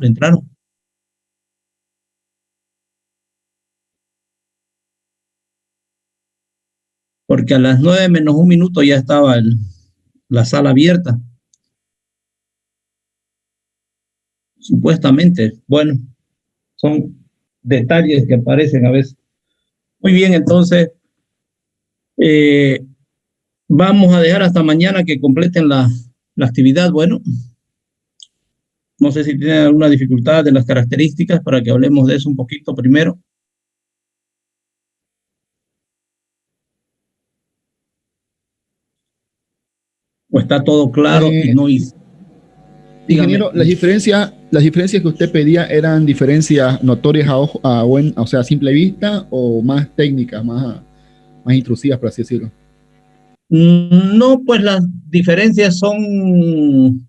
entraron. Porque a las 9 menos un minuto ya estaba la sala abierta. Supuestamente. Bueno, son detalles que aparecen a veces. Muy bien, entonces vamos a dejar hasta mañana que completen la actividad. Bueno, no sé si tienen alguna dificultad de las características para que hablemos de eso un poquito primero. ¿O está todo claro y no hice? Ingeniero, las diferencias que usted pedía eran diferencias notorias o sea, a simple vista o más técnicas, más intrusivas, por así decirlo. No, pues las diferencias son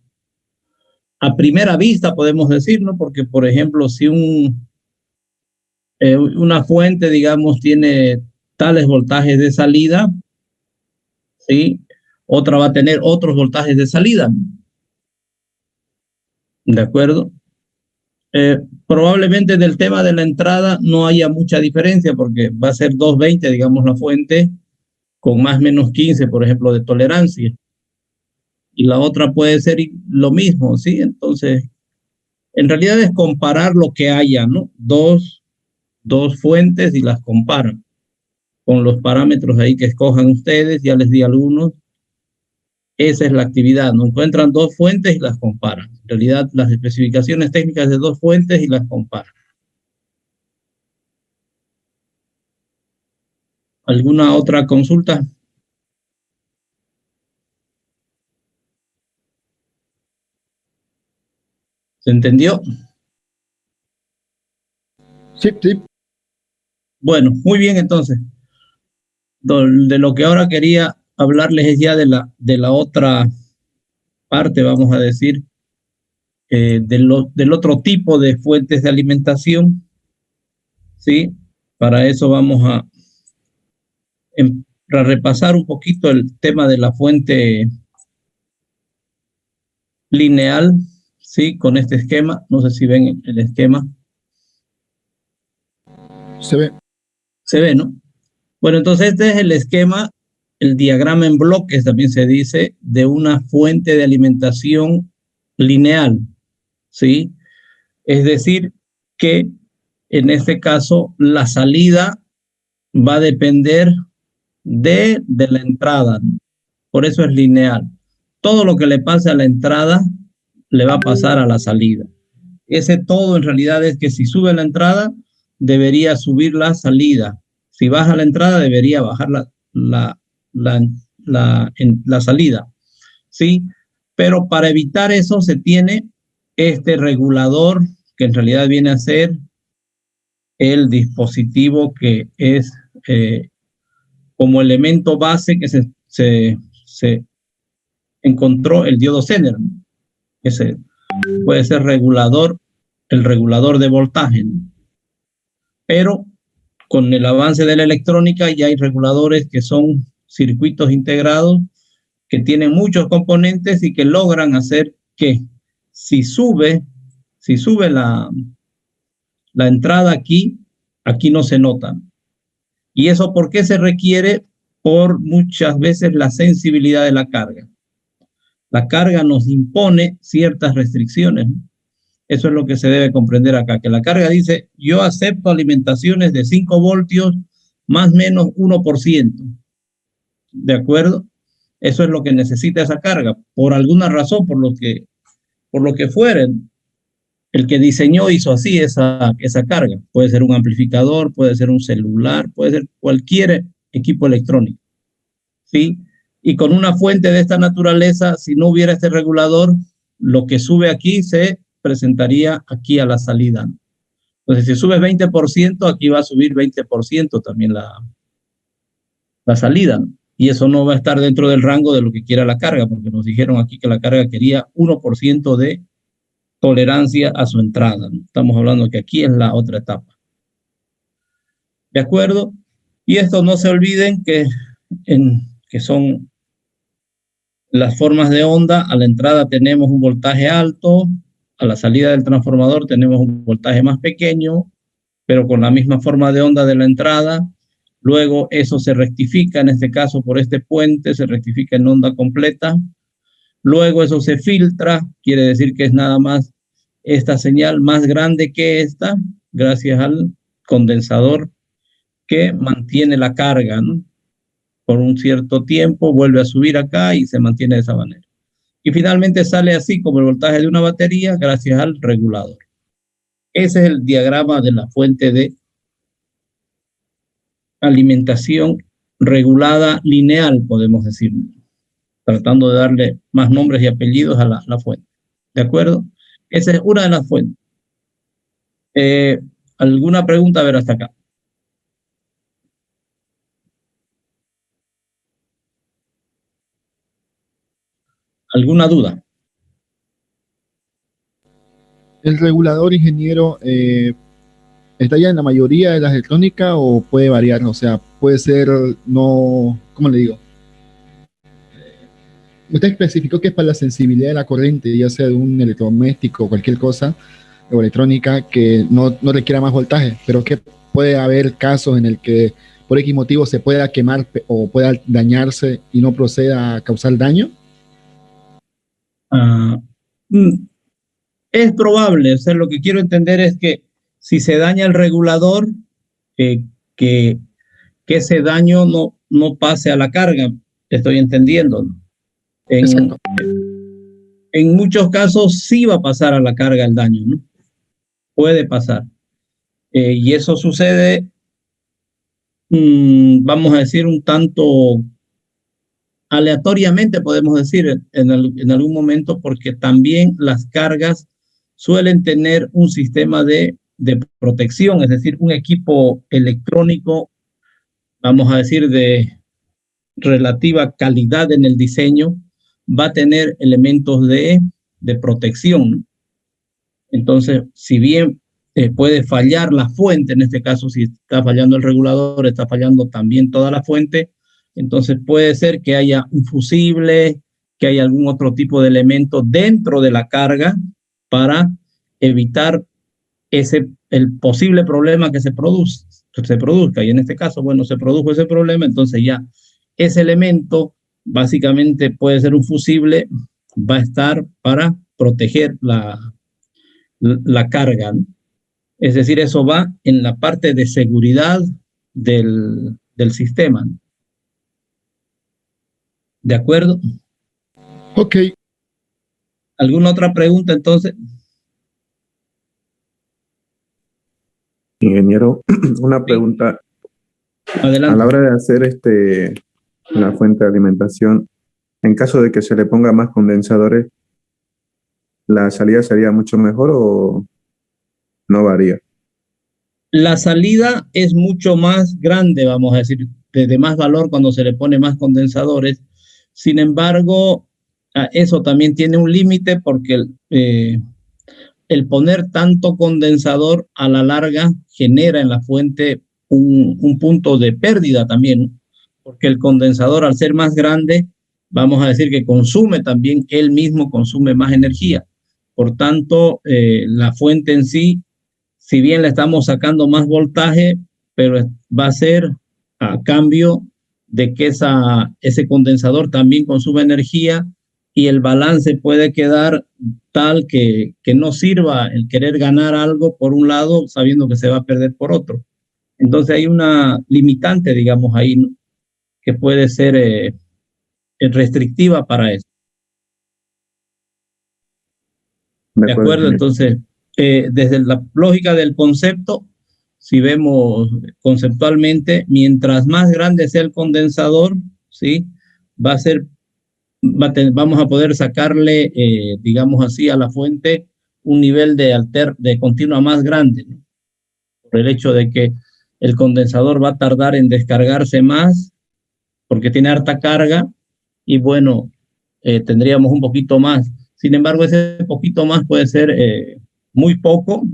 a primera vista, podemos decir, ¿no? Porque, por ejemplo, si una fuente, digamos, tiene tales voltajes de salida, ¿sí? Otra va a tener otros voltajes de salida. ¿De acuerdo? Probablemente del tema de la entrada no haya mucha diferencia porque va a ser 220, digamos, la fuente con más o menos 15, por ejemplo, de tolerancia. Y la otra puede ser lo mismo, ¿sí? Entonces, en realidad es comparar lo que haya, ¿no? Dos fuentes y las comparan con los parámetros ahí que escojan ustedes, ya les di algunos. Esa es la actividad, ¿no? Encuentran dos fuentes y las comparan. En realidad, las especificaciones técnicas de dos fuentes y las comparan. ¿Alguna otra consulta? ¿Se entendió? Sí, sí. Bueno, muy bien entonces. De lo que ahora quería hablarles es ya de la otra parte, vamos a decir, del otro tipo de fuentes de alimentación, ¿sí? Para eso vamos a repasar un poquito el tema de la fuente lineal, ¿sí? Con este esquema. No sé si ven el esquema. Se ve. Se ve, ¿no? Bueno, entonces este es el esquema, el diagrama en bloques también se dice, de una fuente de alimentación lineal, ¿sí? Es decir, que en este caso la salida va a depender de la entrada, ¿no? Por eso es lineal. Todo lo que le pase a la entrada le va a pasar a la salida. Ese todo en realidad es que si sube la entrada, debería subir la salida. Si baja la entrada, debería bajar la salida. ¿Sí? Pero para evitar eso se tiene este regulador que en realidad viene a ser el dispositivo que es como elemento base que se encontró el diodo Zener. Ese puede ser el regulador de voltaje, ¿no? Pero con el avance de la electrónica ya hay reguladores que son circuitos integrados que tienen muchos componentes y que logran hacer que si sube la entrada aquí no se nota. ¿Y eso por qué se requiere? Por muchas veces la sensibilidad de la carga. La carga nos impone ciertas restricciones, ¿no? Eso es lo que se debe comprender acá, que la carga dice, yo acepto alimentaciones de 5 voltios más o menos 1%. ¿De acuerdo? Eso es lo que necesita esa carga. Por alguna razón, por lo que fueren, el que diseñó hizo así esa carga. Puede ser un amplificador, puede ser un celular, puede ser cualquier equipo electrónico, ¿sí? Y con una fuente de esta naturaleza, si no hubiera este regulador, lo que sube aquí se presentaría aquí a la salida, ¿no? Entonces, si sube 20%, aquí va a subir 20% también la salida, ¿no? Y eso no va a estar dentro del rango de lo que quiera la carga, porque nos dijeron aquí que la carga quería 1% de tolerancia a su entrada, ¿no? Estamos hablando que aquí es la otra etapa. ¿De acuerdo? Y esto no se olviden que son las formas de onda. A la entrada tenemos un voltaje alto, a la salida del transformador tenemos un voltaje más pequeño, pero con la misma forma de onda de la entrada. Luego eso se rectifica, en este caso por este puente, se rectifica en onda completa. Luego eso se filtra, quiere decir que es nada más esta señal más grande que esta, gracias al condensador que mantiene la carga, ¿no? Por un cierto tiempo vuelve a subir acá y se mantiene de esa manera. Y finalmente sale así como el voltaje de una batería gracias al regulador. Ese es el diagrama de la fuente de alimentación regulada lineal, podemos decir, tratando de darle más nombres y apellidos a la fuente. ¿De acuerdo? Esa es una de las fuentes. ¿Alguna pregunta? A ver, hasta acá. ¿Alguna duda? ¿El regulador, ingeniero, está ya en la mayoría de las electrónicas o puede variar? O sea, puede ser, no, ¿cómo le digo? Usted especificó que es para la sensibilidad de la corriente, ya sea de un electrodoméstico o cualquier cosa, o electrónica, que no requiera más voltaje, pero que puede haber casos en el que por X motivo se pueda quemar o pueda dañarse y no proceda a causar daño. Es probable, o sea, lo que quiero entender es que si se daña el regulador, que ese daño no pase a la carga, estoy entendiendo, ¿no? En muchos casos sí va a pasar a la carga el daño, ¿no? Puede pasar. Y eso sucede, vamos a decir, un tanto aleatoriamente, podemos decir, en algún momento, porque también las cargas suelen tener un sistema de protección, es decir, un equipo electrónico, vamos a decir, de relativa calidad en el diseño, va a tener elementos de protección, ¿no? Entonces, si bien puede fallar la fuente, en este caso, si está fallando el regulador, está fallando también toda la fuente, entonces puede ser que haya un fusible, que haya algún otro tipo de elemento dentro de la carga para evitar el posible problema que se produzca. Y en este caso, bueno, se produjo ese problema, entonces ya ese elemento básicamente puede ser un fusible, va a estar para proteger la carga, ¿no? Es decir, eso va en la parte de seguridad del sistema, ¿no? ¿De acuerdo? Ok. ¿Alguna otra pregunta entonces? Ingeniero, una pregunta. Adelante. A la hora de hacer la fuente de alimentación, en caso de que se le ponga más condensadores, ¿la salida sería mucho mejor o no varía? La salida es mucho más grande, vamos a decir, de más valor cuando se le pone más condensadores. Sin embargo, eso también tiene un límite porque el poner tanto condensador a la larga genera en la fuente un punto de pérdida también, ¿no? Porque el condensador, al ser más grande, vamos a decir que consume también, él mismo consume más energía. Por tanto, la fuente en sí, si bien le estamos sacando más voltaje, pero va a ser a cambio de que ese condensador también consume energía y el balance puede quedar tal que no sirva el querer ganar algo por un lado sabiendo que se va a perder por otro. Entonces hay una limitante, digamos, ahí, ¿no?, que puede ser restrictiva para eso. ¿De acuerdo? Entonces, desde la lógica del concepto, si vemos conceptualmente, mientras más grande sea el condensador, ¿sí?, vamos a poder sacarle, digamos así, a la fuente un nivel de continua más grande, ¿no?, por el hecho de que el condensador va a tardar en descargarse más porque tiene harta carga y bueno, tendríamos un poquito más. Sin embargo, ese poquito más puede ser muy poco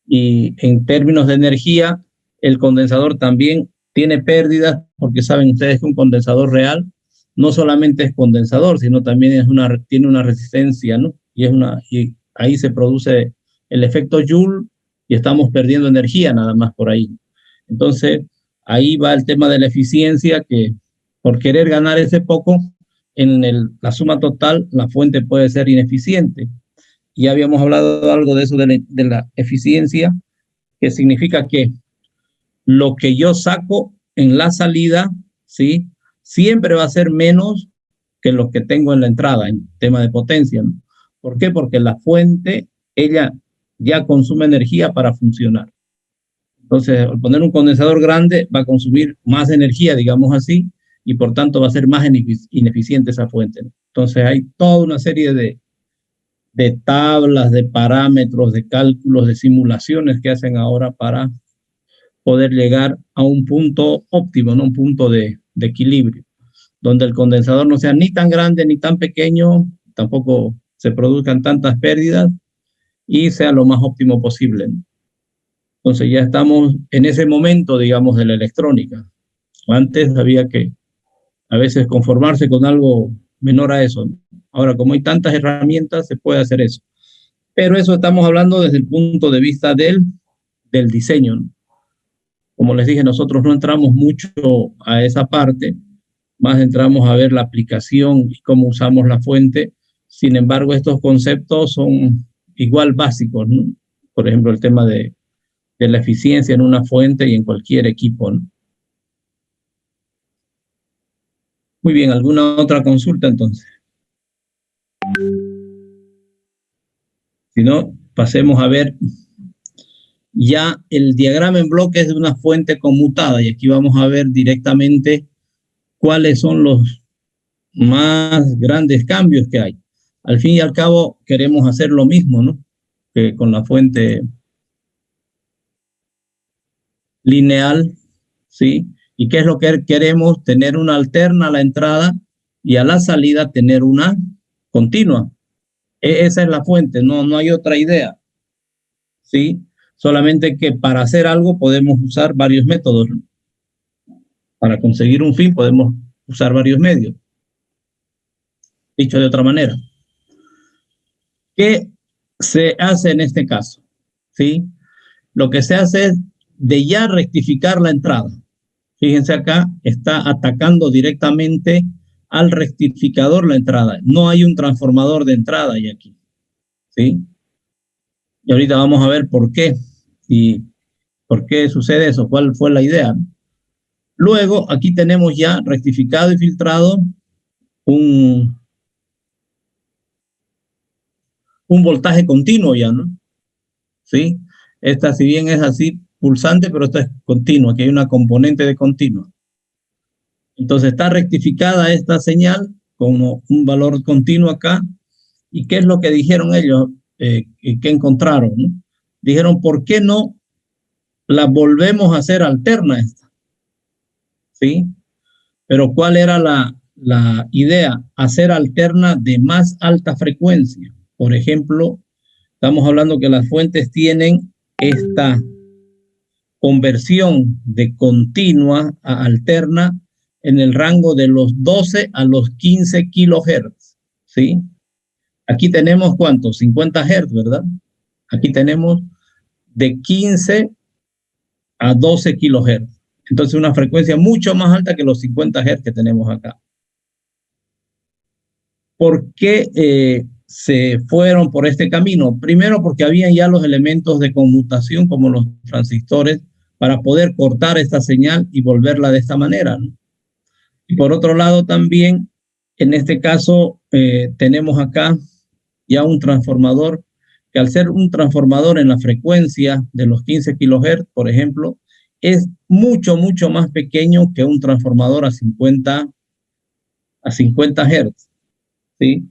y en términos de energía, el condensador también tiene pérdidas porque saben ustedes que un condensador real no solamente es condensador, sino también tiene una resistencia, ¿no? Y ahí se produce el efecto Joule y estamos perdiendo energía nada más por ahí. Entonces, ahí va el tema de la eficiencia, que por querer ganar ese poco, la suma total, la fuente puede ser ineficiente. Ya habíamos hablado algo de eso, de la eficiencia, que significa que lo que yo saco en la salida, ¿sí?, siempre va a ser menos que lo que tengo en la entrada, en tema de potencia, ¿no? ¿Por qué? Porque la fuente, ella ya consume energía para funcionar. Entonces, al poner un condensador grande, va a consumir más energía, digamos así, y por tanto va a ser más ineficiente esa fuente, ¿no? Entonces, hay toda una serie de tablas, de parámetros, de cálculos, de simulaciones que hacen ahora para poder llegar a un punto óptimo, ¿no? Un punto de equilibrio, donde el condensador no sea ni tan grande ni tan pequeño, tampoco se produzcan tantas pérdidas y sea lo más óptimo posible, ¿no? Entonces ya estamos en ese momento, digamos, de la electrónica. Antes había que a veces conformarse con algo menor a eso, ¿no? Ahora, como hay tantas herramientas, se puede hacer eso. Pero eso estamos hablando desde el punto de vista del diseño, ¿no? Como les dije, nosotros no entramos mucho a esa parte, más entramos a ver la aplicación y cómo usamos la fuente. Sin embargo, estos conceptos son igual básicos, ¿no? Por ejemplo, el tema de la eficiencia en una fuente y en cualquier equipo, ¿no? Muy bien, ¿alguna otra consulta entonces? Si no, pasemos a ver ya el diagrama en bloques de una fuente conmutada, y aquí vamos a ver directamente cuáles son los más grandes cambios que hay. Al fin y al cabo, queremos hacer lo mismo, ¿no?, que con la fuente lineal, ¿sí? ¿Y qué es lo que queremos? Tener una alterna a la entrada y a la salida tener una continua. Esa es la fuente, no hay otra idea, ¿sí? Solamente que para hacer algo podemos usar varios métodos, ¿no? Para conseguir un fin podemos usar varios medios. Dicho de otra manera, ¿qué se hace en este caso? ¿Sí? Lo que se hace es de ya rectificar la entrada. Fíjense acá, está atacando directamente al rectificador la entrada. No hay un transformador de entrada y aquí, ¿sí? Y ahorita vamos a ver por qué y por qué sucede eso, cuál fue la idea. Luego, aquí tenemos ya rectificado y filtrado un voltaje continuo ya, ¿no? ¿Sí? Esta, si bien es así pulsante, pero esta es continua, aquí hay una componente de continua. Entonces está rectificada esta señal con un valor continuo acá. ¿Y qué es lo que dijeron ellos? ¿Qué encontraron, ¿no? Dijeron, ¿por qué no la volvemos a hacer alterna esta? ¿Sí? Pero ¿cuál era la idea? Hacer alterna de más alta frecuencia. Por ejemplo, estamos hablando que las fuentes tienen esta conversión de continua a alterna en el rango de los 12 a los 15 kilohertz, ¿sí? Aquí tenemos, ¿cuántos? 50 hertz, ¿verdad? Aquí tenemos de 15 a 12 kilohertz. Entonces, una frecuencia mucho más alta que los 50 hertz que tenemos acá. ¿Por qué se fueron por este camino? Primero, porque habían ya los elementos de conmutación, como los transistores, para poder cortar esta señal y volverla de esta manera, ¿no? Y por otro lado, también, en este caso, tenemos acá ya un transformador, que al ser un transformador en la frecuencia de los 15 kilohertz, por ejemplo, es mucho, mucho más pequeño que un transformador a 50 hertz, ¿sí?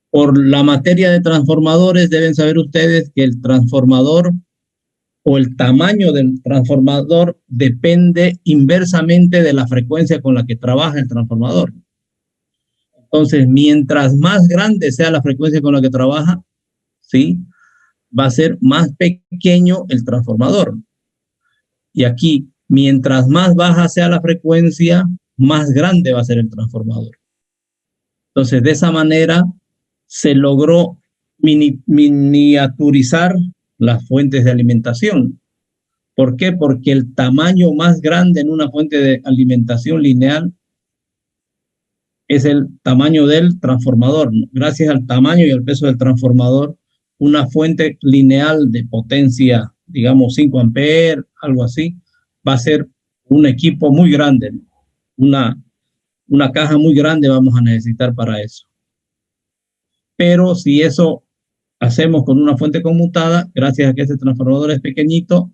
Por la materia de transformadores, deben saber ustedes que el transformador o el tamaño del transformador depende inversamente de la frecuencia con la que trabaja el transformador. Entonces, mientras más grande sea la frecuencia con la que trabaja, ¿sí?, va a ser más pequeño el transformador. Y aquí, mientras más baja sea la frecuencia, más grande va a ser el transformador. Entonces, de esa manera se logró miniaturizar las fuentes de alimentación. ¿Por qué? Porque el tamaño más grande en una fuente de alimentación lineal es el tamaño del transformador. Gracias al tamaño y al peso del transformador, una fuente lineal de potencia, digamos 5 amperes, algo así, va a ser un equipo muy grande, una caja muy grande vamos a necesitar para eso. Pero si eso hacemos con una fuente conmutada, gracias a que este transformador es pequeñito,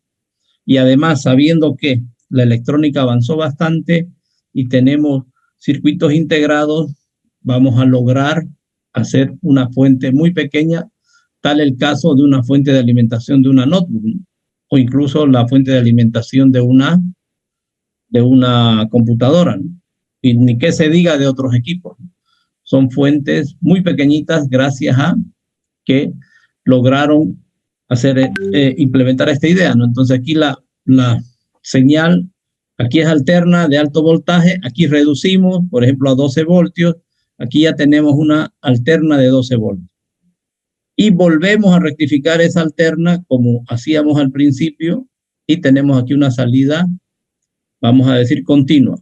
y además sabiendo que la electrónica avanzó bastante y tenemos circuitos integrados, vamos a lograr hacer una fuente muy pequeña, tal el caso de una fuente de alimentación de una notebook, ¿no? O incluso la fuente de alimentación de una computadora, ¿no? Y ni qué se diga de otros equipos. Son fuentes muy pequeñitas gracias a que lograron implementar esta idea, ¿no? Entonces aquí la señal, aquí es alterna de alto voltaje, aquí reducimos, por ejemplo, a 12 voltios, aquí ya tenemos una alterna de 12 voltios. Y volvemos a rectificar esa alterna como hacíamos al principio y tenemos aquí una salida, vamos a decir, continua.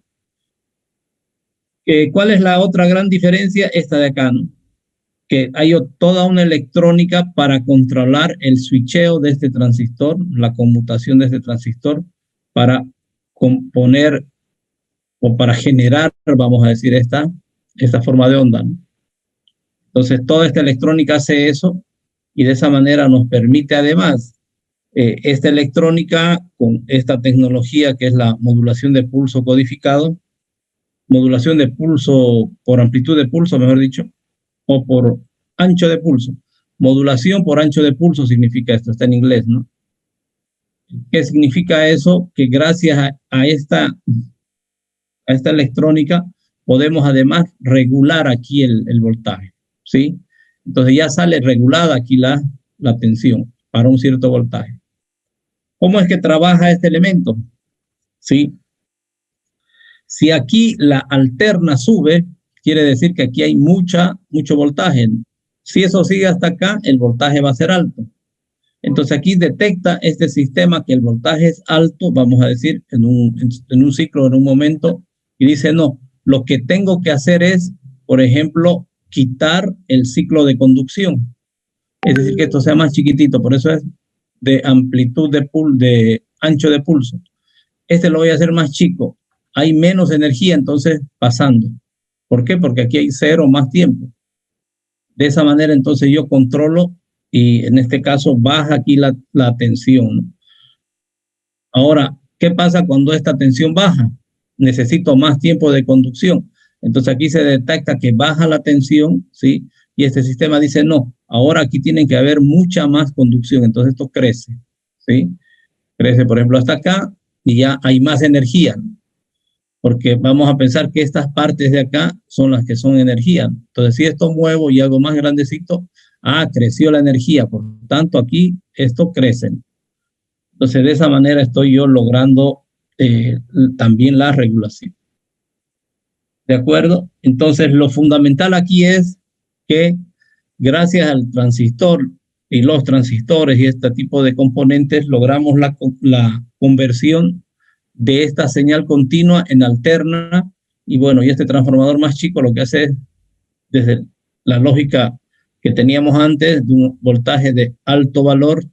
¿Cuál es la otra gran diferencia? Esta de acá, ¿no? Que hay toda una electrónica para controlar el switcheo de este transistor, la conmutación de este transistor, para componer o para generar, vamos a decir, esta forma de onda, ¿no? Entonces, toda esta electrónica hace eso y de esa manera nos permite además esta electrónica con esta tecnología que es la modulación de pulso codificado, modulación de pulso por amplitud de pulso, mejor dicho, o por ancho de pulso. Modulación por ancho de pulso significa esto, está en inglés, ¿no? ¿Qué significa eso? Que gracias a esta electrónica podemos además regular aquí el voltaje, ¿sí? Entonces ya sale regulada aquí la tensión para un cierto voltaje. ¿Cómo es que trabaja este elemento? ¿Sí? Si aquí la alterna sube, quiere decir que aquí hay mucho voltaje. Si eso sigue hasta acá, el voltaje va a ser alto. Entonces aquí detecta este sistema que el voltaje es alto, vamos a decir, en un ciclo, en un momento, y dice, no, lo que tengo que hacer es, por ejemplo, quitar el ciclo de conducción. Es decir, que esto sea más chiquitito, por eso es de amplitud de ancho de pulso. Este lo voy a hacer más chico. Hay menos energía, entonces, pasando. ¿Por qué? Porque aquí hay cero más tiempo. De esa manera, entonces, yo controlo y en este caso baja aquí la tensión, ¿no? Ahora, ¿qué pasa cuando esta tensión baja? Necesito más tiempo de conducción. Entonces aquí se detecta que baja la tensión, ¿sí? Y este sistema dice, no, ahora aquí tiene que haber mucha más conducción. Entonces esto crece, ¿sí? Crece, por ejemplo, hasta acá y ya hay más energía, ¿no? Porque vamos a pensar que estas partes de acá son las que son energía. Entonces, si esto muevo y hago más grandecito, creció la energía. Por tanto, aquí esto crece. Entonces, de esa manera estoy yo logrando también la regulación. ¿De acuerdo? Entonces, lo fundamental aquí es que gracias al transistor y los transistores y este tipo de componentes, logramos la conversión de esta señal continua en alterna. Y bueno, y este transformador más chico lo que hace es, desde la lógica que teníamos antes, de un voltaje de alto valor,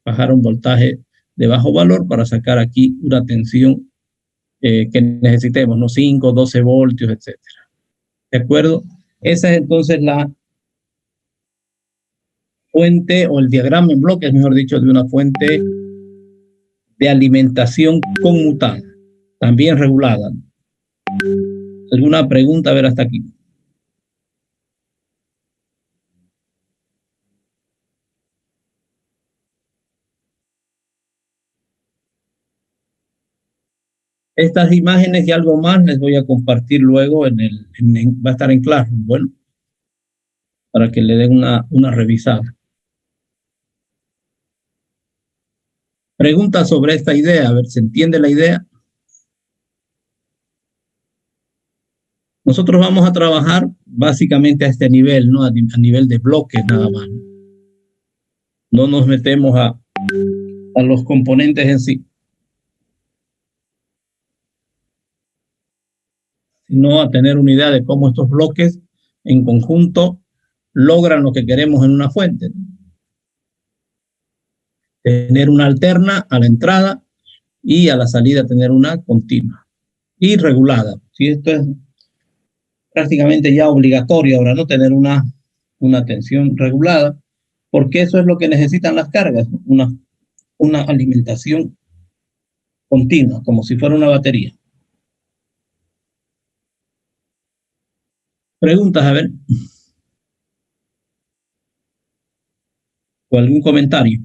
bajar a un voltaje de bajo valor para sacar aquí una tensión que necesitemos, ¿no? 5, 12 voltios, etcétera. ¿De acuerdo? Esa es entonces la fuente o el diagrama en bloques, mejor dicho, de una fuente de alimentación conmutada, también regulada. ¿Alguna pregunta? A ver, hasta aquí. Estas imágenes y algo más les voy a compartir luego va a estar en Classroom, bueno, para que le den una revisada. Preguntas sobre esta idea, a ver, ¿se entiende la idea? Nosotros vamos a trabajar básicamente a este nivel, ¿no? A nivel de bloques nada más, ¿no? No nos metemos a los componentes en sí, sino a tener una idea de cómo estos bloques en conjunto logran lo que queremos en una fuente. Tener una alterna a la entrada y a la salida tener una continua y regulada. ¿Sí? Esto es prácticamente ya obligatorio ahora, ¿no? Tener una tensión regulada, porque eso es lo que necesitan las cargas, una alimentación continua, como si fuera una batería. Preguntas, a ver. ¿O algún comentario?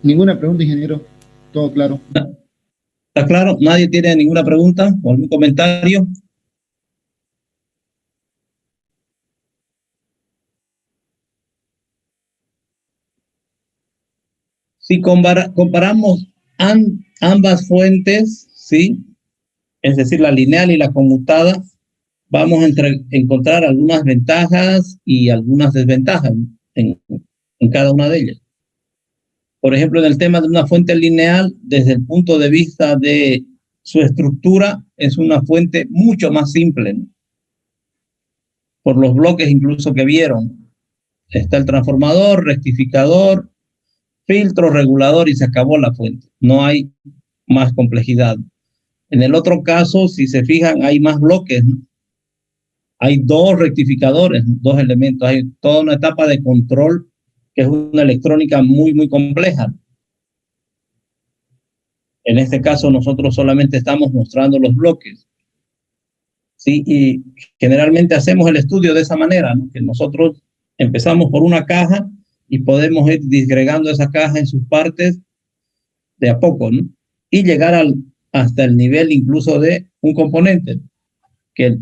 Ninguna pregunta, ingeniero. Todo claro. ¿Está claro? ¿Nadie tiene ninguna pregunta o algún comentario? Si comparamos ambas fuentes, ¿sí? Es decir, la lineal y la conmutada, vamos a encontrar algunas ventajas y algunas desventajas en cada una de ellas. Por ejemplo, en el tema de una fuente lineal, desde el punto de vista de su estructura, es una fuente mucho más simple, ¿no? Por los bloques incluso que vieron. Está el transformador, rectificador, filtro, regulador y se acabó la fuente. No hay más complejidad. En el otro caso, si se fijan, hay más bloques, ¿no? Hay dos rectificadores, dos elementos, hay toda una etapa de control que es una electrónica muy, muy compleja. En este caso, nosotros solamente estamos mostrando los bloques, ¿sí? Y generalmente hacemos el estudio de esa manera, ¿no? Que nosotros empezamos por una caja y podemos ir disgregando esa caja en sus partes de a poco, ¿no? Y llegar hasta el nivel incluso de un componente, que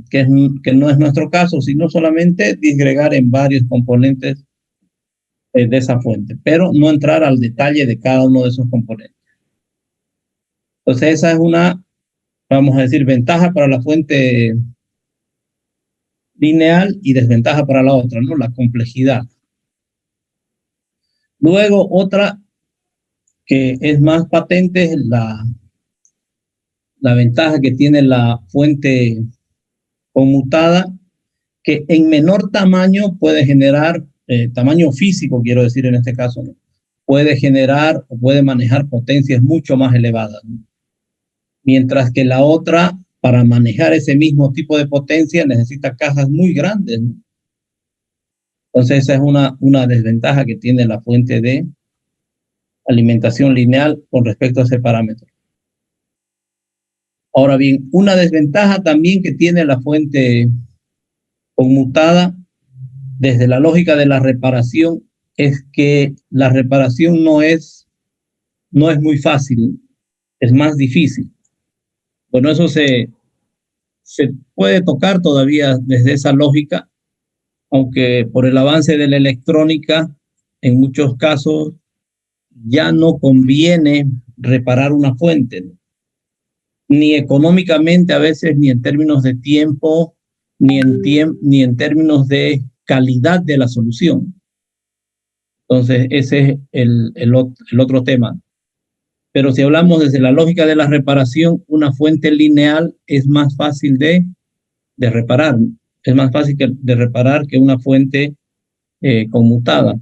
no es nuestro caso, sino solamente disgregar en varios componentes de esa fuente, pero no entrar al detalle de cada uno de esos componentes. Entonces esa es una, vamos a decir, ventaja para la fuente lineal y desventaja para la otra, ¿no? La complejidad. Luego otra que es más patente es la ventaja que tiene la fuente conmutada, que en menor tamaño puede generar, tamaño físico quiero decir en este caso, ¿no? Puede generar o puede manejar potencias mucho más elevadas, ¿no? Mientras que la otra, para manejar ese mismo tipo de potencia, necesita cajas muy grandes, ¿no? Entonces esa es una desventaja que tiene la fuente de alimentación lineal con respecto a ese parámetro. Ahora bien, una desventaja también que tiene la fuente conmutada desde la lógica de la reparación es que la reparación no es muy fácil, es más difícil. Bueno, eso se puede tocar todavía desde esa lógica, aunque por el avance de la electrónica, en muchos casos ya no conviene reparar una fuente, ¿no? Ni económicamente a veces, ni en términos de tiempo, ni en términos de calidad de la solución. Entonces, ese es el otro tema. Pero si hablamos desde la lógica de la reparación, una fuente lineal es más fácil de reparar. Es más fácil de reparar que una fuente conmutada.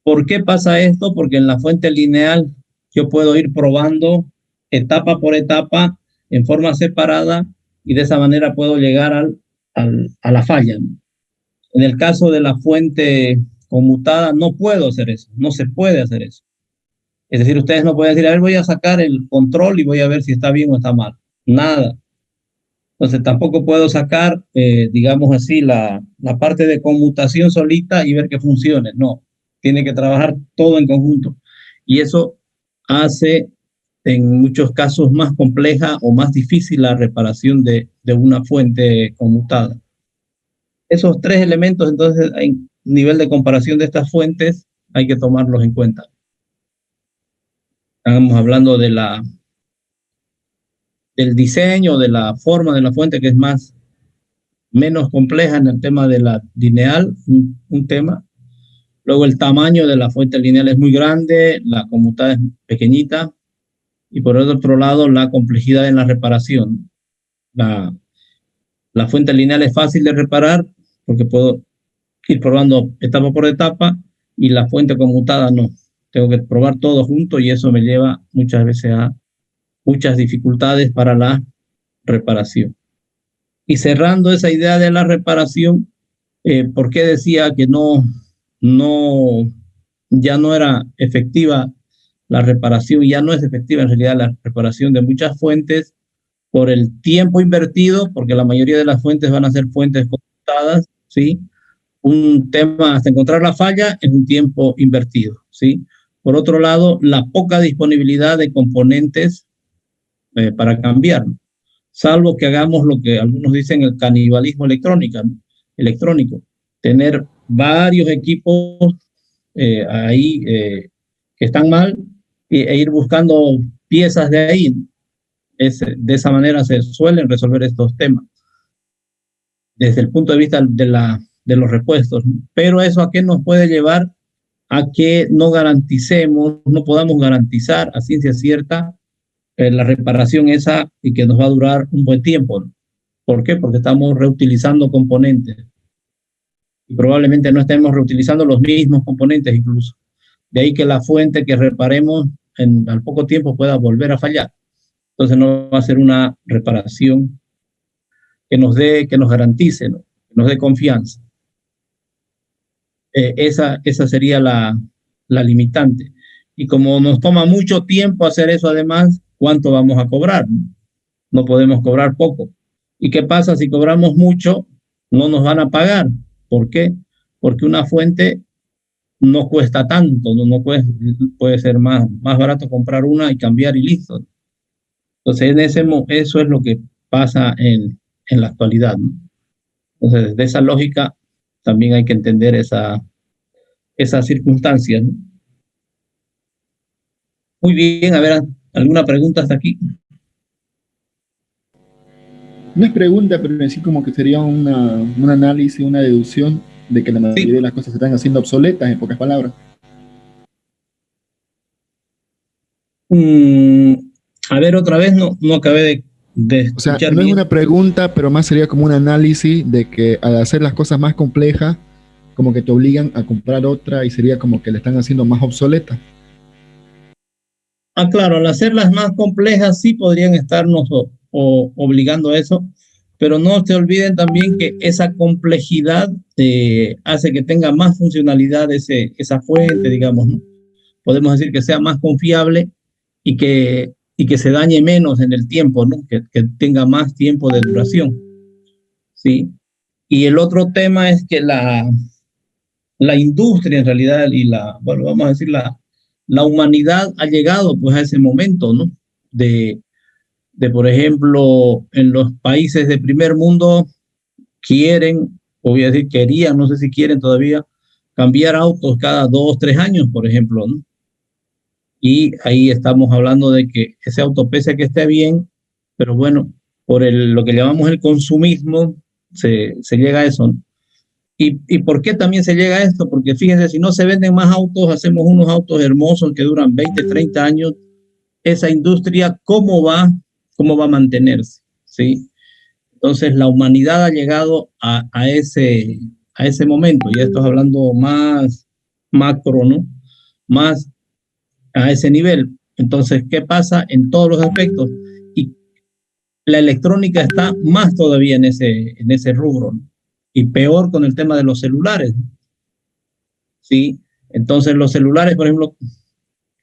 ¿Por qué pasa esto? Porque en la fuente lineal yo puedo ir probando etapa por etapa en forma separada y de esa manera puedo llegar a la falla. En el caso de la fuente conmutada no puedo hacer eso, no se puede hacer eso. Es decir, ustedes no pueden decir, a ver, voy a sacar el control y voy a ver si está bien o está mal. Nada. Entonces tampoco puedo sacar, digamos así, la parte de conmutación solita y ver que funcione. No, tiene que trabajar todo en conjunto. Y eso hace en muchos casos más compleja o más difícil la reparación de una fuente conmutada. Esos tres elementos, entonces, en nivel de comparación de estas fuentes, hay que tomarlos en cuenta. Estamos hablando del diseño, de la forma de la fuente, que es más menos compleja en el tema de la lineal, un tema. Luego el tamaño de la fuente lineal es muy grande, la conmutada es pequeñita, y por el otro lado la complejidad en la reparación. La fuente lineal es fácil de reparar porque puedo ir probando etapa por etapa, y la fuente conmutada no. Tengo que probar todo junto y eso me lleva muchas veces a muchas dificultades para la reparación. Y cerrando esa idea de la reparación, ¿por qué decía que ya no era efectiva la reparación? Ya no es efectiva en realidad la reparación de muchas fuentes por el tiempo invertido, porque la mayoría de las fuentes van a ser fuentes conmutadas, ¿sí? Un tema hasta encontrar la falla es un tiempo invertido, ¿sí? Por otro lado, la poca disponibilidad de componentes para cambiar, ¿no? Salvo que hagamos lo que algunos dicen el canibalismo electrónico, ¿no? Tener varios equipos ahí que están mal e ir buscando piezas de ahí. De esa manera se suelen resolver estos temas desde el punto de vista de los repuestos, ¿no? Pero eso a qué nos puede llevar a que no garanticemos, no podamos garantizar a ciencia cierta la reparación esa y que nos va a durar un buen tiempo, ¿no? ¿Por qué? Porque estamos reutilizando componentes y probablemente no estemos reutilizando los mismos componentes incluso. De ahí que la fuente que reparemos al poco tiempo pueda volver a fallar. Entonces no va a ser una reparación que nos garantice, ¿no? Que nos dé confianza. Esa sería la limitante. Y como nos toma mucho tiempo hacer eso, además, ¿cuánto vamos a cobrar? No podemos cobrar poco. ¿Y qué pasa si cobramos mucho? No nos van a pagar. ¿Por qué? Porque una fuente no cuesta tanto, no puede ser más barato comprar una y cambiar y listo. Entonces, eso es lo que pasa en la actualidad, ¿no? Entonces, de esa lógica también hay que entender esa circunstancia, ¿no? Muy bien, a ver, ¿alguna pregunta hasta aquí? No es pregunta, pero sí como que sería un análisis, una deducción de que la mayoría de las cosas se están haciendo obsoletas, en pocas palabras. A ver, otra vez, no acabé de escuchar. O sea, no es una pregunta, pero más sería como un análisis de que al hacer las cosas más complejas, como que te obligan a comprar otra y sería como que le están haciendo más obsoleta. Claro, al hacerlas más complejas sí podrían estarnos obligando a eso, pero no se olviden también que esa complejidad hace que tenga más funcionalidad esa fuente, digamos, ¿no? Podemos decir que sea más confiable y que se dañe menos en el tiempo, ¿no? Que tenga más tiempo de duración, ¿sí? Y el otro tema es que la industria en realidad bueno, vamos a decir la humanidad ha llegado pues a ese momento, ¿no? De por ejemplo, en los países de primer mundo quieren, o voy a decir querían, no sé si quieren todavía, cambiar autos cada 2, 3 años, por ejemplo, ¿no? Y ahí estamos hablando de que ese auto, pese a que esté bien, pero bueno, por lo que llamamos el consumismo, se llega a eso, ¿no? ¿Y por qué también se llega a esto? Porque fíjense, si no se venden más autos, hacemos unos autos hermosos que duran 20, 30 años, esa industria, ¿cómo va a mantenerse? ¿Sí? Entonces, la humanidad ha llegado a ese momento, y esto es hablando más macro, ¿no? Más a ese nivel. Entonces, ¿qué pasa en todos los aspectos? Y la electrónica está más todavía en ese rubro, ¿no? Y peor con el tema de los celulares, ¿sí? Entonces, los celulares, por ejemplo,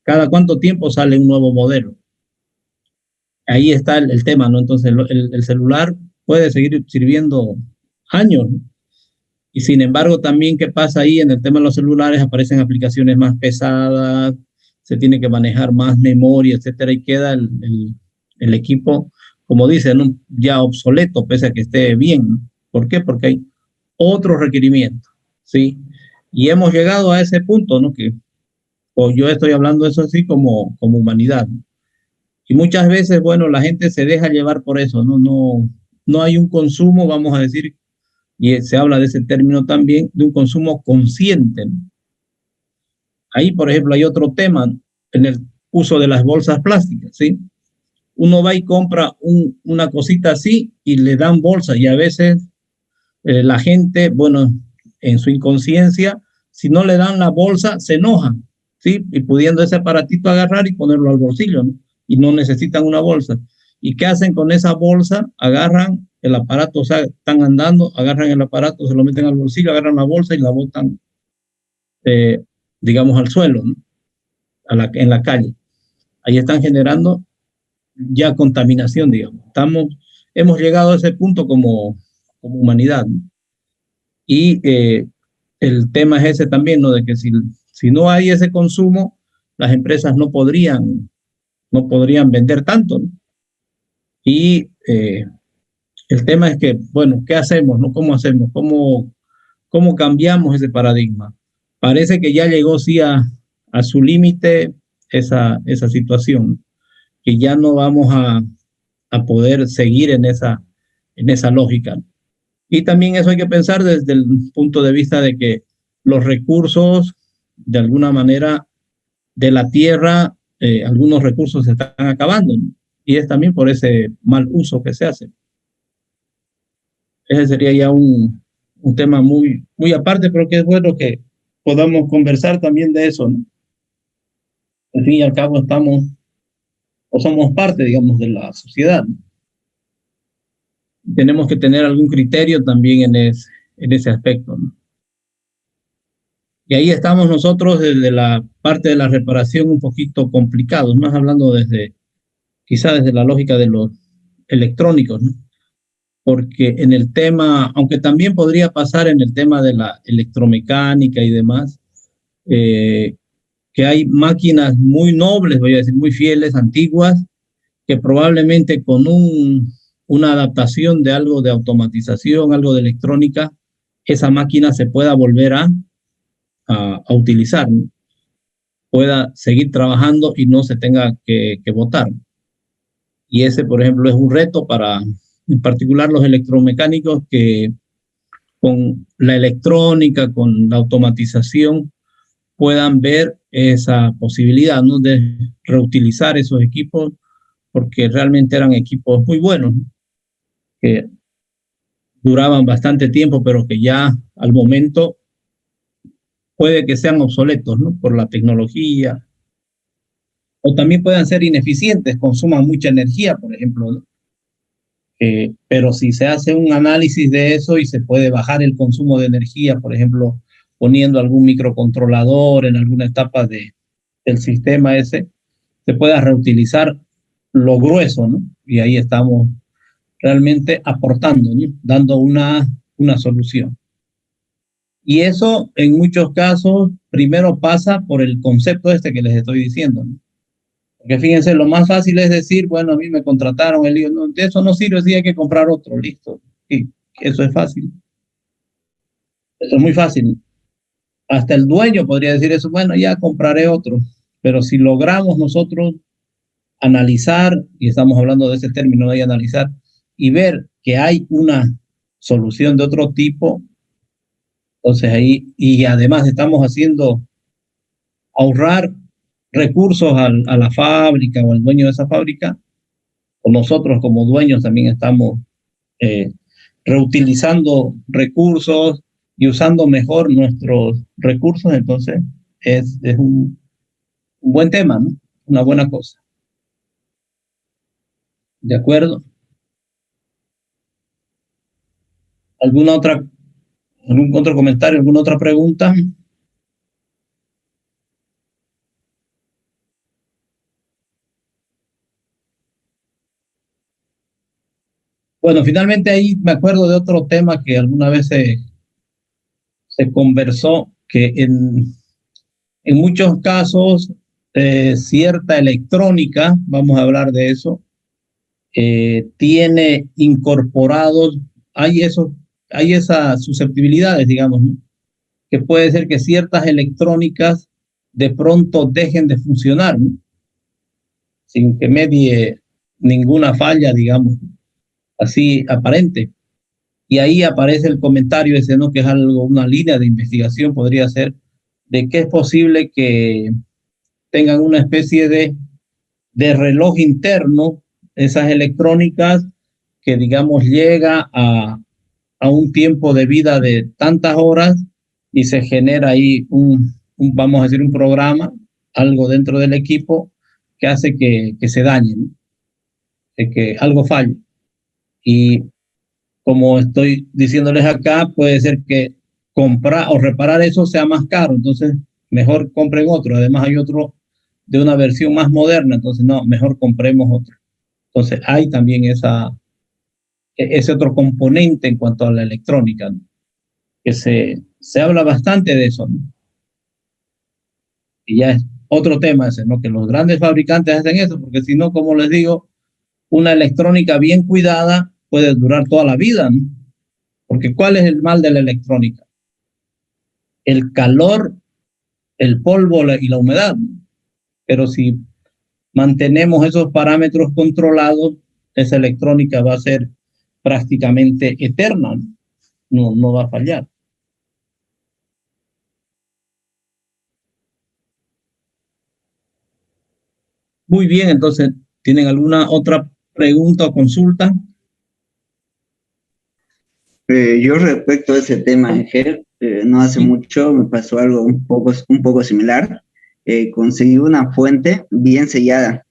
¿cada cuánto tiempo sale un nuevo modelo? Ahí está el tema, ¿no? Entonces, el celular puede seguir sirviendo años, ¿no? Y sin embargo, también, ¿qué pasa ahí? En el tema de los celulares aparecen aplicaciones más pesadas, se tiene que manejar más memoria, etcétera, y queda el equipo, como dicen, ¿no? Ya obsoleto, pese a que esté bien, ¿no? ¿Por qué? Porque hay otros requerimientos, ¿sí? Y hemos llegado a ese punto, ¿no? O yo estoy hablando de eso así como humanidad, ¿no? Y muchas veces, bueno, la gente se deja llevar por eso, ¿no? No hay un consumo, vamos a decir, y se habla de ese término también, de un consumo consciente, ¿no? Ahí, por ejemplo, hay otro tema en el uso de las bolsas plásticas, ¿sí? Uno va y compra una cosita así y le dan bolsa, y a veces la gente, bueno, en su inconsciencia, si no le dan la bolsa, se enojan, ¿sí? Y pudiendo ese aparatito agarrar y ponerlo al bolsillo, ¿no? Y no necesitan una bolsa. ¿Y qué hacen con esa bolsa? Agarran el aparato, o sea, están andando, agarran el aparato, se lo meten al bolsillo, agarran la bolsa y la botan, eh, digamos, al suelo, ¿no? En la calle. Ahí están generando ya contaminación, digamos. Hemos llegado a ese punto como humanidad, ¿no? Y el tema es ese también, ¿no? De que si no hay ese consumo, las empresas no podrían vender tanto, ¿no? Y el tema es que, bueno, ¿qué hacemos, no? ¿Cómo hacemos? ¿Cómo cambiamos ese paradigma? Parece que ya llegó, sí, a su límite esa situación, que ya no vamos a poder seguir en esa lógica. Y también eso hay que pensar desde el punto de vista de que los recursos, de alguna manera, de la tierra, algunos recursos se están acabando, ¿no? Y es también por ese mal uso que se hace. Ese sería ya un tema muy, muy aparte, pero que es bueno que podamos conversar también de eso, ¿no? Al fin y al cabo estamos o somos parte, digamos, de la sociedad, ¿no? Tenemos que tener algún criterio también en ese aspecto, ¿no? Y ahí estamos nosotros desde la parte de la reparación un poquito complicados, más hablando quizá desde la lógica de los electrónicos, ¿no? Porque en el tema, aunque también podría pasar en el tema de la electromecánica y demás, que hay máquinas muy nobles, voy a decir, muy fieles, antiguas, que probablemente con una adaptación de algo de automatización, algo de electrónica, esa máquina se pueda volver a utilizar, ¿no? Pueda seguir trabajando y no se tenga que botar. Y ese, por ejemplo, es un reto para, en particular, los electromecánicos que con la electrónica, con la automatización, puedan ver esa posibilidad, ¿no? De reutilizar esos equipos, porque realmente eran equipos muy buenos, ¿no? Que duraban bastante tiempo, pero que ya al momento puede que sean obsoletos, ¿no? Por la tecnología, o también puedan ser ineficientes, consuman mucha energía, por ejemplo, ¿no? Pero si se hace un análisis de eso y se puede bajar el consumo de energía, por ejemplo, poniendo algún microcontrolador en alguna etapa del sistema ese, se pueda reutilizar lo grueso, ¿no? Y ahí estamos realmente aportando, ¿no? Dando una solución. Y eso, en muchos casos, primero pasa por el concepto este que les estoy diciendo, ¿no? Porque fíjense, lo más fácil es decir, bueno, a mí me contrataron, no, eso no sirve, sí hay que comprar otro, listo. Sí, eso es fácil. Eso es muy fácil. Hasta el dueño podría decir eso, bueno, ya compraré otro. Pero si logramos nosotros analizar, y estamos hablando de ese término de analizar, y ver que hay una solución de otro tipo, entonces ahí, y además estamos haciendo ahorrar recursos a la fábrica o al dueño de esa fábrica, o nosotros como dueños también estamos reutilizando recursos y usando mejor nuestros recursos, entonces es un buen tema, ¿no? Una buena cosa. ¿De acuerdo? ¿Algún otro comentario, alguna otra pregunta? Bueno, finalmente ahí me acuerdo de otro tema que alguna vez se conversó, que en muchos casos cierta electrónica, vamos a hablar de eso, tiene incorporados, hay esas susceptibilidades, digamos, ¿no? Que puede ser que ciertas electrónicas de pronto dejen de funcionar, ¿no? Sin que medie ninguna falla, digamos, así aparente. Y ahí aparece el comentario ese, ¿no? Que es algo, una línea de investigación podría ser, de que es posible que tengan una especie de reloj interno, esas electrónicas, que digamos llega a un tiempo de vida de tantas horas y se genera ahí vamos a decir, un programa, algo dentro del equipo que hace que se dañe, ¿no? Que algo falle. Y como estoy diciéndoles acá, puede ser que comprar o reparar eso sea más caro, entonces mejor compren otro. Además hay otro de una versión más moderna, entonces no, mejor compremos otro. Entonces hay también ese otro componente en cuanto a la electrónica, ¿no? Que se habla bastante de eso, ¿no? Y ya es otro tema ese, ¿no? Que los grandes fabricantes hacen eso, porque si no, como les digo, una electrónica bien cuidada puede durar toda la vida, ¿no? Porque ¿cuál es el mal de la electrónica? El calor, el polvo y la humedad, ¿no? Pero si mantenemos esos parámetros controlados, esa electrónica va a ser prácticamente eterna, ¿no? No va a fallar. Muy bien, entonces, ¿tienen alguna otra pregunta o consulta? Yo respecto a ese tema, Ángel, no hace Sí. mucho me pasó algo un poco similar. Conseguí una fuente bien sellada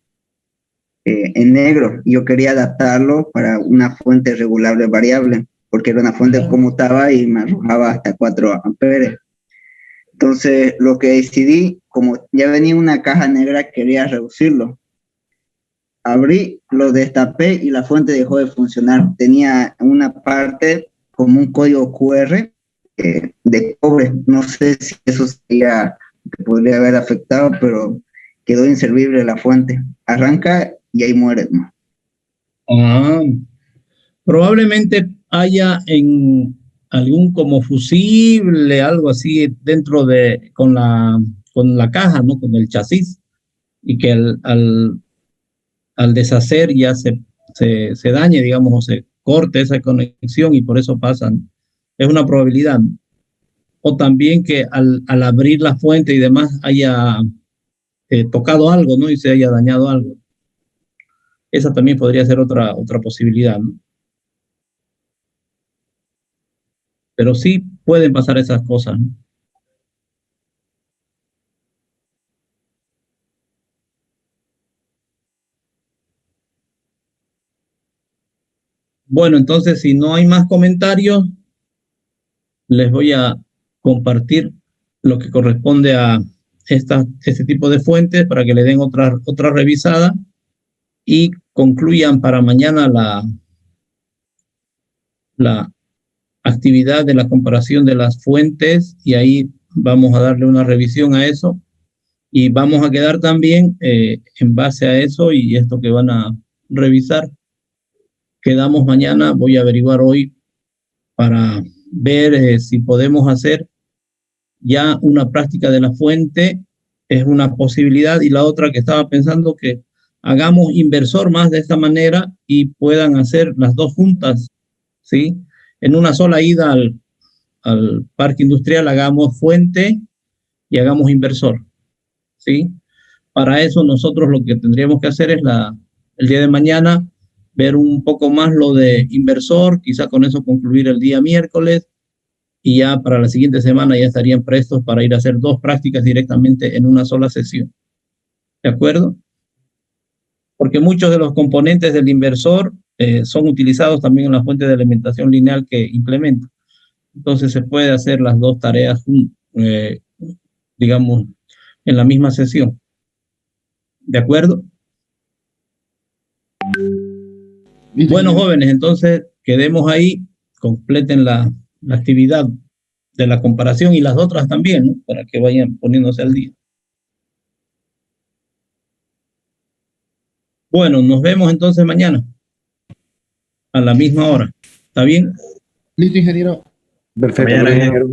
en negro. Yo quería adaptarlo para una fuente regulable variable, porque era una fuente conmutada y me arrojaba hasta 4 amperes. Entonces, lo que decidí, como ya venía una caja negra, quería reducirlo. Abrí, lo destapé y la fuente dejó de funcionar. Tenía una parte como un código QR de cobre. No sé si eso sería que podría haber afectado, pero quedó inservible la fuente. Arranca y ahí muere, ¿no? Ah, probablemente haya en algún como fusible, algo así dentro con la caja, ¿no? Con el chasis, y que al deshacer ya se dañe, digamos, o se corte esa conexión y por eso pasan. Es una probabilidad, ¿no? O también que al abrir la fuente y demás haya tocado algo, ¿no? Y se haya dañado algo. Esa también podría ser otra posibilidad, ¿no? Pero sí pueden pasar esas cosas, ¿no? Bueno, entonces, si no hay más comentarios, les voy a compartir lo que corresponde a este tipo de fuentes para que le den otra revisada y concluyan para mañana la actividad de la comparación de las fuentes y ahí vamos a darle una revisión a eso y vamos a quedar también en base a eso y esto que van a revisar. Quedamos mañana, voy a averiguar hoy para ver si podemos hacer ya una práctica de la fuente, es una posibilidad, y la otra que estaba pensando que hagamos inversor más de esta manera y puedan hacer las dos juntas, ¿sí? En una sola ida al parque industrial hagamos fuente y hagamos inversor, ¿sí? Para eso nosotros lo que tendríamos que hacer es el día de mañana ver un poco más lo de inversor, quizá con eso concluir el día miércoles y ya para la siguiente semana ya estarían prestos para ir a hacer dos prácticas directamente en una sola sesión. ¿De acuerdo? Porque muchos de los componentes del inversor son utilizados también en la fuente de alimentación lineal que implementa. Entonces se puede hacer las dos tareas, digamos, en la misma sesión. ¿De acuerdo? Bueno, jóvenes, entonces quedemos ahí, completen la actividad de la comparación y las otras también, ¿no? Para que vayan poniéndose al día. Bueno, nos vemos entonces mañana a la misma hora. ¿Está bien? Listo, ingeniero. Perfecto, Mañana, ingeniero.